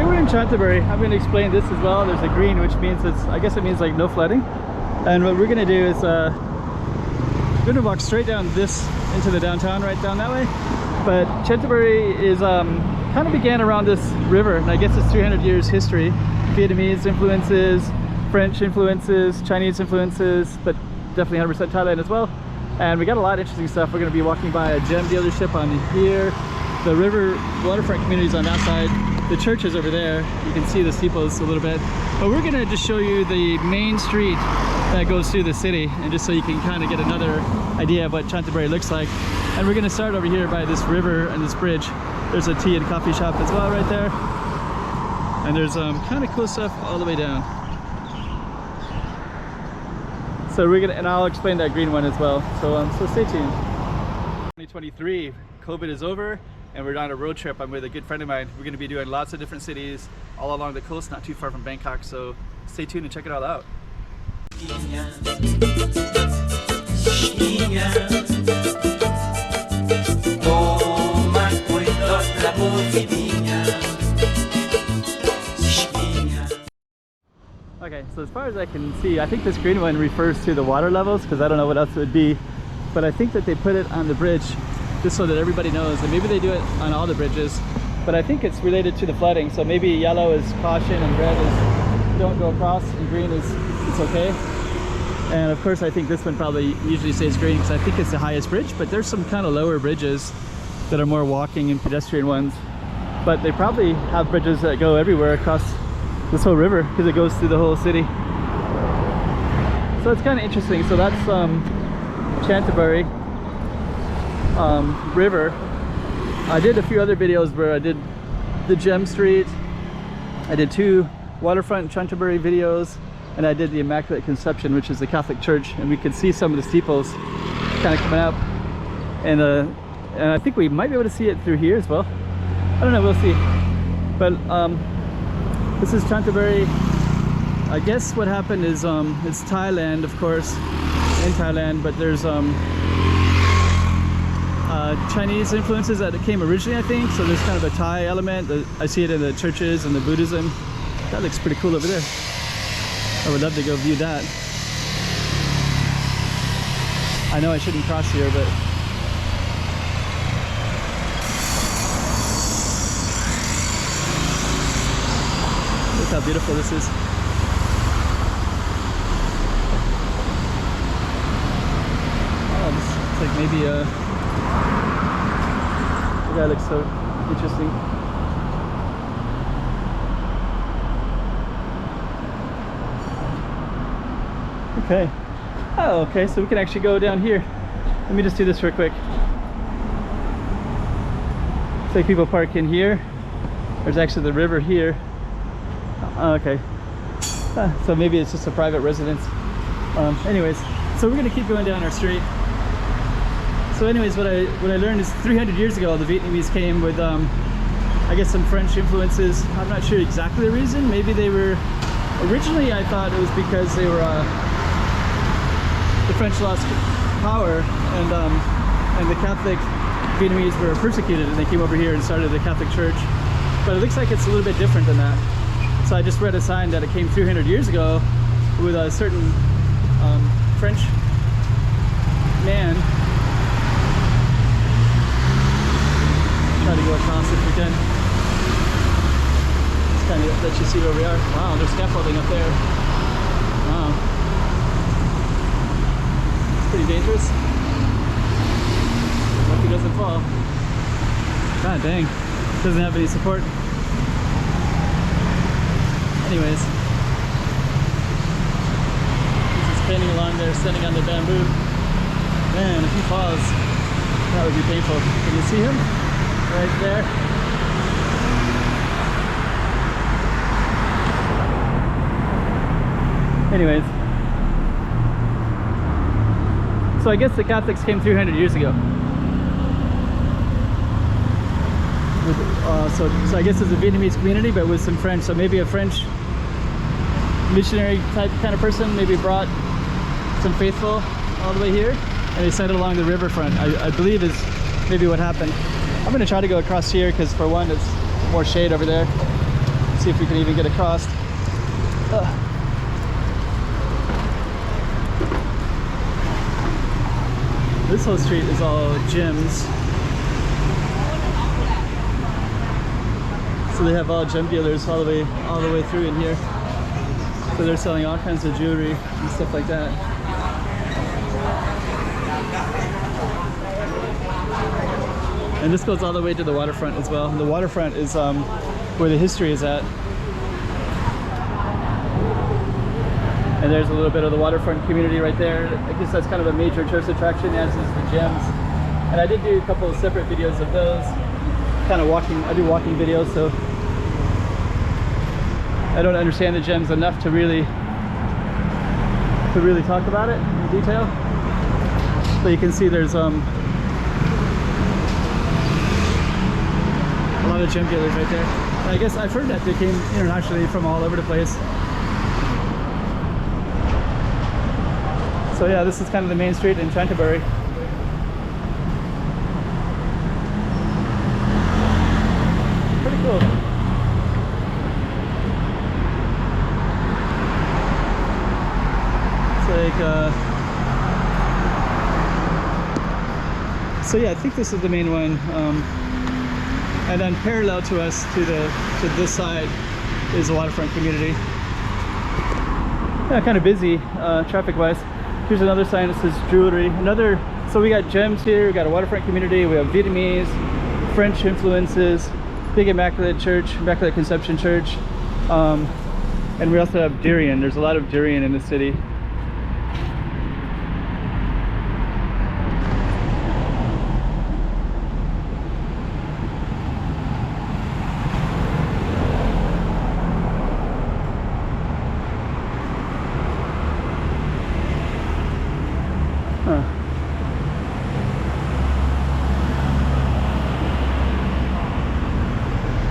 Okay, we're in Chanthaburi. I'm going to explain this as well. There's a green, which means I guess it means like no flooding. And what we're going to do is we're going to walk straight down this into the downtown, right down that way. But Chanthaburi is kind of began around this river, and I guess it's 300 years history. Vietnamese influences, French influences, Chinese influences, but definitely 100% Thailand as well. And we got a lot of interesting stuff. We're going to be walking by a gem dealership on here. The river waterfront communities on that side. The church is over there. You can see the steeples a little bit. But we're going to just show you the main street that goes through the city, and just so you can kind of get another idea of what Chanthaburi looks like. And we're going to start over here by this river and this bridge. There's a tea and coffee shop as well right there. And there's kind of cool stuff all the way down. So we're gonna, and I'll explain that green one as well. So stay tuned. 2023, COVID is over, and we're on a road trip. I'm with a good friend of mine. We're gonna be doing lots of different cities all along the coast, not too far from Bangkok. So stay tuned and check it all out. Okay, so as far as I can see, I think this green one refers to the water levels, because I don't know what else it would be. But I think that they put it on the bridge just so that everybody knows, and maybe they do it on all the bridges. But I think it's related to the flooding, so maybe yellow is caution and red is don't go across, and green is it's okay. And of course I think this one probably usually stays green because I think it's the highest bridge, but there's some kind of lower bridges that are more walking and pedestrian ones. But they probably have bridges that go everywhere across this whole river because it goes through the whole city. So it's kind of interesting. So that's Chanthaburi river. I did a few other videos where I did the Gem Street, I did 2 waterfront Chanthaburi videos, and I did the Immaculate Conception, which is the Catholic Church, and we could see some of the steeples kind of coming up, and I think we might be able to see it through here as well. I don't know, we'll see. But this is Chanthaburi. I guess what happened is it's Thailand, of course, in Thailand, but there's Chinese influences that came originally, I think. So there's kind of a Thai element. I see it in the churches and the Buddhism. That looks pretty cool over there. I would love to go view that. I know I shouldn't cross here, but look how beautiful this is. Oh, this looks like maybe the guy looks so interesting. Okay. Oh, okay, so we can actually go down here. Let me just do this real quick. Say people park in here. There's actually the river here. Okay. So maybe it's just a private residence. Anyways, so we're gonna keep going down our street. So anyways, what I learned is 300 years ago, the Vietnamese came with, I guess, some French influences. I'm not sure exactly the reason. Maybe they were, originally I thought it was because they were, the French lost power, and the Catholic Vietnamese were persecuted, and they came over here and started the Catholic Church. But it looks like it's a little bit different than that. So I just read a sign that it came 300 years ago with a certain French man. Try to go across if we can. Just kind of let you see where we are. Wow, there's scaffolding up there. Wow. It's pretty dangerous. Hope he doesn't fall. God dang. Doesn't have any support. Anyways. He's just painting along there, standing on the bamboo. Man, if he falls, that would be painful. Can you see him? Right there. Anyways. So I guess the Catholics came 300 years ago. So I guess it's a Vietnamese community, but with some French. So maybe a French missionary type kind of person maybe brought some faithful all the way here, and they settled along the riverfront. I believe is maybe what happened. I'm going to try to go across here because for one, it's more shade over there. See if we can even get across. This whole street is all gyms. So they have all gem dealers all the way through in here. So they're selling all kinds of jewelry and stuff like that. And this goes all the way to the waterfront as well. And the waterfront is where the history is at. And there's a little bit of the waterfront community right there. I guess that's kind of a major tourist attraction, as is the gems. And I did do a couple of separate videos of those. Kind of walking, I do walking videos, so I don't understand the gems enough to really talk about it in detail. But you can see there's a lot of gem dealers right there. And I guess I've heard that they came internationally from all over the place. So yeah, this is kind of the main street in Chanthaburi. Pretty cool. It's like, so yeah, I think this is the main one. And then parallel to us, to this side, is the waterfront community. Yeah, kind of busy traffic-wise. Here's another sign that says jewelry. So we got gems here, we got a waterfront community, we have Vietnamese, French influences, big Immaculate Church, Immaculate Conception Church, and we also have durian. There's a lot of durian in the city.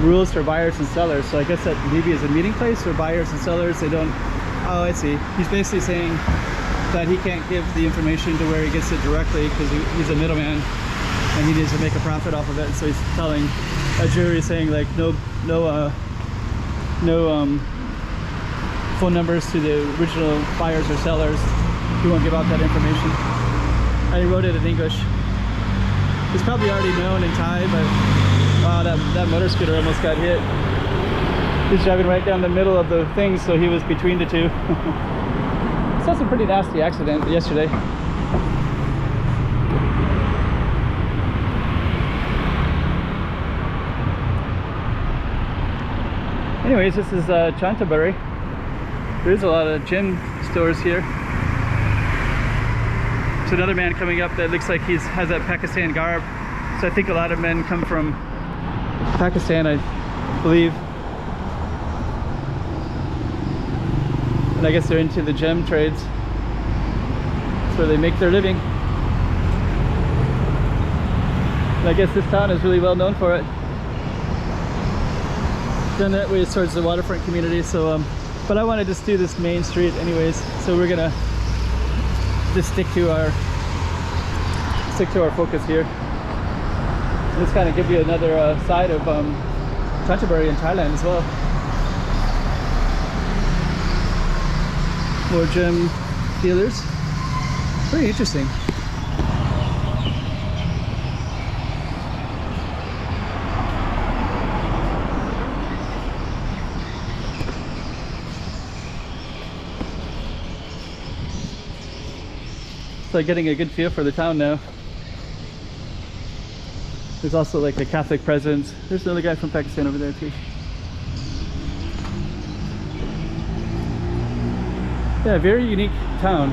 Rules for buyers and sellers. So I guess that maybe is a meeting place for buyers and sellers. They don't. Oh, I see. He's basically saying that he can't give the information to where he gets it directly because he's a middleman and he needs to make a profit off of it. So he's telling a jury, saying like no phone numbers to the original buyers or sellers. He won't give out that information. And he wrote it in English. It's probably already known in Thai, but wow, that motor scooter almost got hit. He's driving right down the middle of the thing, so he was between the two. Saw some pretty nasty accident yesterday. Anyways, this is Chanthaburi. There's a lot of gem stores here. There's another man coming up that looks like he has that Pakistan garb. So I think a lot of men come from Pakistan, I believe. And I guess they're into the gem trades. That's where they make their living. And I guess this town is really well known for it. Then that way towards the waterfront community. So, but I want to just do this main street anyways. So we're gonna just stick to our focus here. This kind of gives you another side of Chanthaburi in Thailand as well. More gem dealers. Pretty interesting. So getting a good feel for the town now. There's also like a Catholic presence. There's another guy from Pakistan over there too. Yeah, very unique town.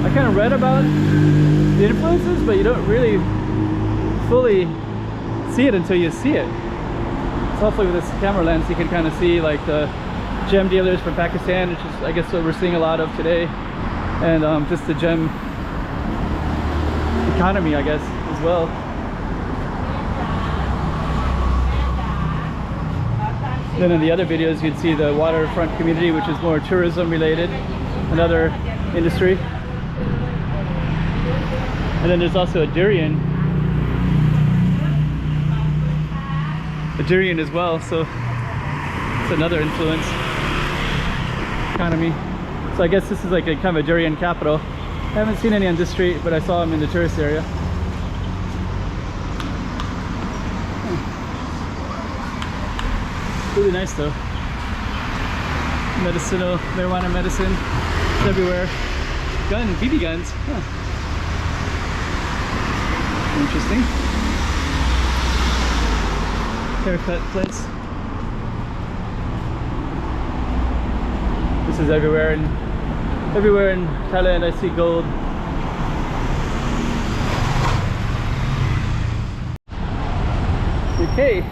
I kind of read about the influences, but you don't really fully see it until you see it. So hopefully with this camera lens you can kind of see like the gem dealers from Pakistan, which is I guess what we're seeing a lot of today. And just the gem economy, I guess, as well. Then in the other videos you'd see the waterfront community, which is more tourism related, another industry. And then there's also a durian. a durian as well, so it's another influence. Economy. So I guess this is like a kind of a durian capital. I haven't seen any on this street, but I saw them in the tourist area. Really nice though. Medicinal, marijuana medicine, it's everywhere. Gun, BB guns. Huh. Interesting. Haircut place. This is everywhere in Thailand. I see gold. Okay.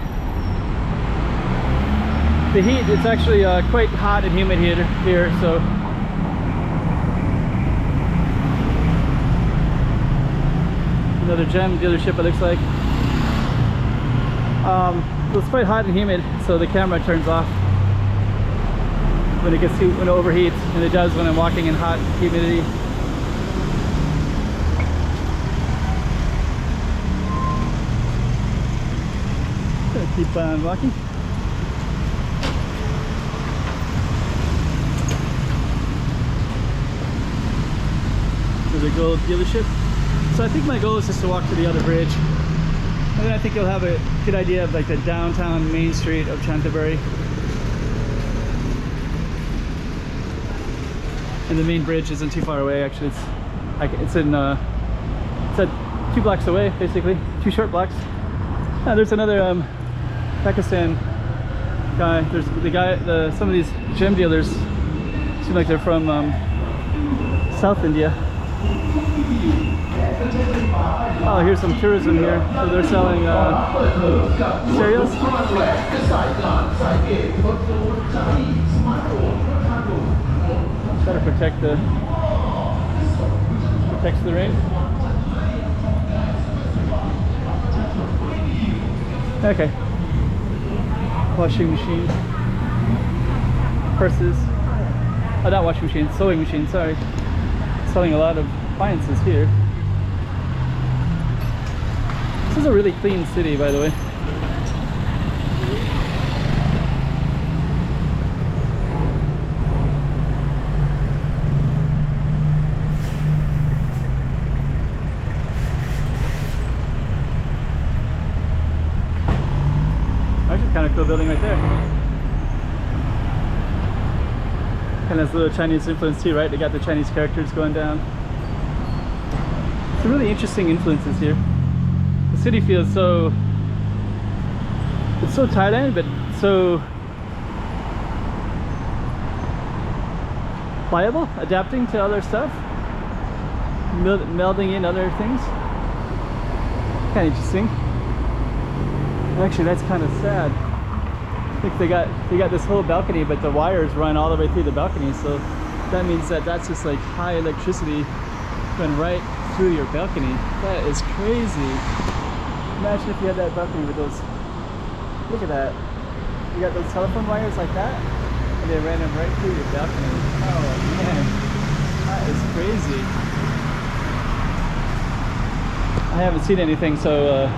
The heat, it's actually quite hot and humid here, so another gem dealership it looks like. So it's quite hot and humid, so the camera turns off when it overheats, and it does when I'm walking in hot humidity. Keep on walking. The gold dealership. So I think my goal is just to walk to the other bridge, and then I think you'll have a good idea of like the downtown main street of Chanthaburi. And the main bridge isn't too far away actually. It's at 2 blocks away, basically 2 short blocks. There's another Pakistan guy. There's the guy, some of these gem dealers seem like they're from South India. Oh, here's some tourism here. So they're selling cereals. Gotta protects the rain. Okay. Washing machines, purses. Oh, not washing machines, sewing machines. Sorry. Selling a lot of appliances here. This is a really clean city, by the way. Actually, kind of cool building right there. Kind of has a little Chinese influence too, right? They got the Chinese characters going down. Some really interesting influences here. The city feels so, it's so Thailand, but so pliable, adapting to other stuff, melding in other things. Kind of interesting. Actually, that's kind of sad. I think they got this whole balcony, but the wires run all the way through the balcony, so that means that that's just like high electricity going right through your balcony. That is crazy. Imagine if you had that balcony with those, look at that. You got those telephone wires like that, and they ran them right through your balcony. Oh man, that is crazy. I haven't seen anything, so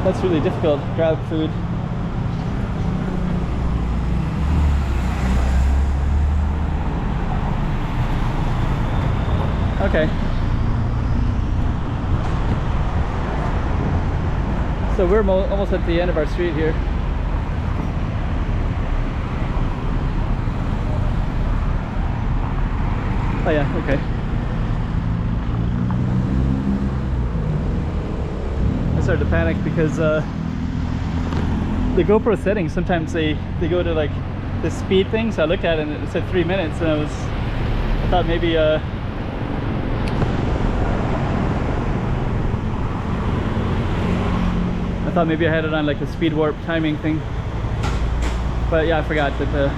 that's really difficult. Grab food. Okay. So we're almost at the end of our street here. Oh yeah, okay. I started to panic because the GoPro settings, sometimes they go to like the speed thing, so I looked at it and it said 3 minutes, and I thought maybe I had it on like the speed warp timing thing, but yeah, I forgot that the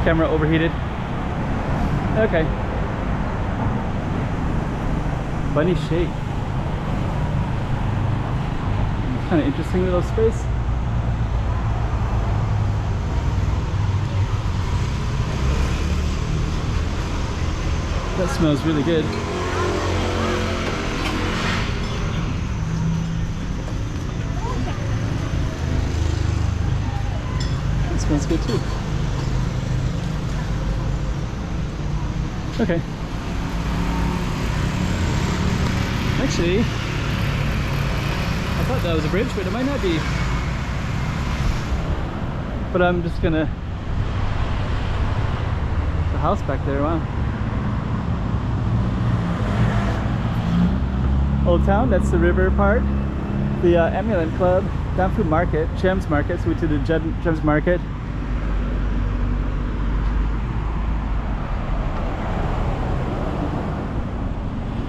camera overheated. Okay. Funny shape. Kind of interesting little space. That smells really good. smells good too. Okay. Actually, I thought that was a bridge, but it might not be. But I'm just gonna... The house back there, wow. Old Town, that's the river part. The Amulet Club, Down Food Market, Gems Market, so we did the Gems Market.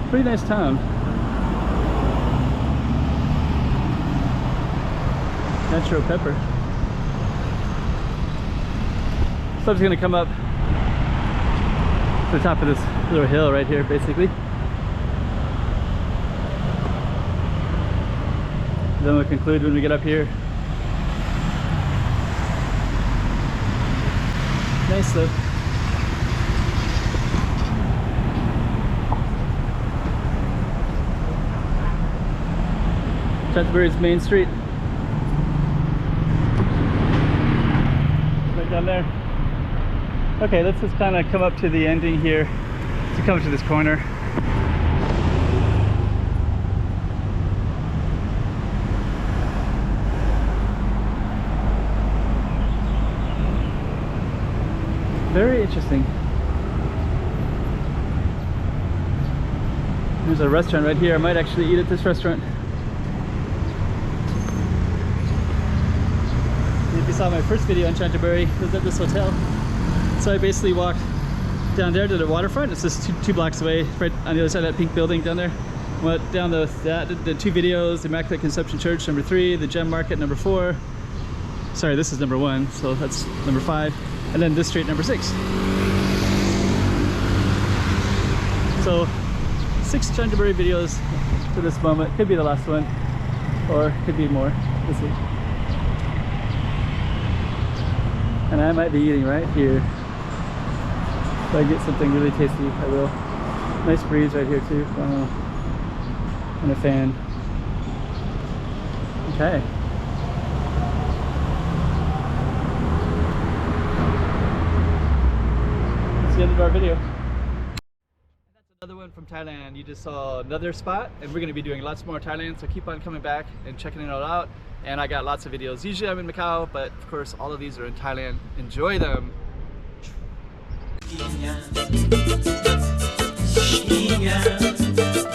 Pretty nice town. Natural pepper. So I'm just gonna come up to the top of this little hill right here, basically. Then we'll conclude when we get up here. Nice though. Chanthaburi's main street. Right down there. Okay, let's just kind of come up to the ending here. To come to this corner. Very interesting. There's a restaurant right here. I might actually eat at this restaurant. If you saw my first video on Chanthaburi, it was at this hotel. So I basically walked down there to the waterfront. It's just two blocks away, right on the other side of that pink building down there. Went down the 2 videos, the Immaculate Conception Church, number 3, the Gem Market, number 4. Sorry, this is number 1, so that's number 5. And then this street, number 6. So 6 Chanthaburi videos to this moment. Could be the last one, or could be more. We'll see. And I might be eating right here. If I get something really tasty, I will. Nice breeze right here too. And a fan. Okay. That's the end of our video. That's another one from Thailand. You just saw another spot, and we're going to be doing lots more Thailand, so keep on coming back and checking it all out. And I got lots of videos. Usually I'm in Macau, but of course all of these are in Thailand. Enjoy them. Yeah.